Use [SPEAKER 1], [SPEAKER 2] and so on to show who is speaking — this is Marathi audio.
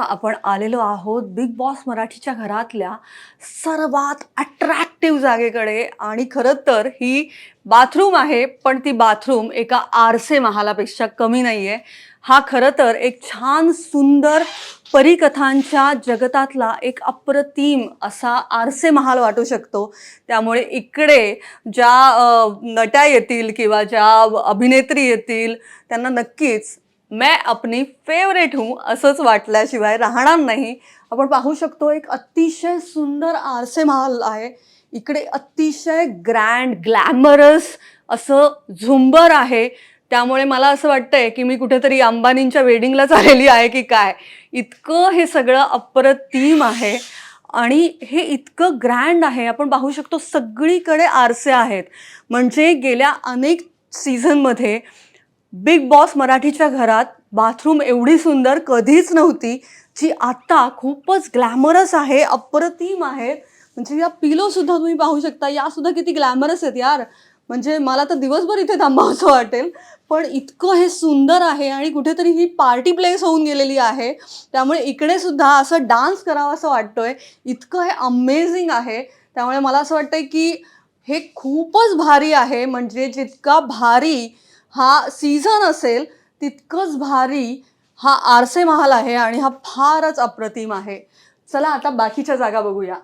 [SPEAKER 1] आपण आलेलो आहोत बिग बॉस मराठीच्या घरातल्या सर्वात अट्रॅक्टिव्ह जागेकडे आणि खरं तर ही बाथरूम आहे, पण ती बाथरूम एका आरसे महालापेक्षा कमी नाहीये. हा खरं तर एक छान सुंदर परिकथांच्या जगतातला एक अप्रतिम असा आरसे महाल वाटू शकतो. त्यामुळे इकडे ज्या नट्या येतील किंवा ज्या अभिनेत्री येतील त्यांना नक्कीच मैं अपनी फेवरेट हूँ असंच वाटल्याशिवाय राहणार नाही. आपण पाहू शकतो एक अतिशय सुंदर आरसे महाल आहे. इकडे अतिशय ग्रँड ग्लॅमरस असं झुंबर आहे. त्यामुळे मला असं वाटतंय की मी कुठेतरी अंबानींच्या वेडिंगलाच आलेली आहे की काय. इतकं हे सगळं अप्रतिम आहे आणि हे इतकं ग्रँड आहे. आपण पाहू शकतो सगळीकडे आरसे आहेत. म्हणजे गेल्या अनेक सीझनमध्ये बिग बॉस मराठीच्या घरात बाथरूम एवढी सुंदर कधीच नव्हती, जी आता खूपच ग्लॅमरस आहे, अप्रतिम आहेत. म्हणजे या पिलोसुद्धा तुम्ही पाहू शकता, यासुद्धा किती ग्लॅमरस आहेत यार. म्हणजे मला तर दिवसभर इथे थांबावंसं वाटेल. पण इतकं हे सुंदर आहे आणि कुठेतरी ही पार्टी प्लेस होऊन गेलेली आहे. त्यामुळे इकडे सुद्धा असं डान्स करावं असं वाटतोय. इतकं हे अमेझिंग आहे. त्यामुळे मला असं वाटतंय की हे खूपच भारी आहे. म्हणजे जितका भारी हा सीझन असेल तितकंच भारी हा आरसे महाल आहे आणि हा फारच अप्रतिम आहे. चला आता बाकीच्या जागा बघूया.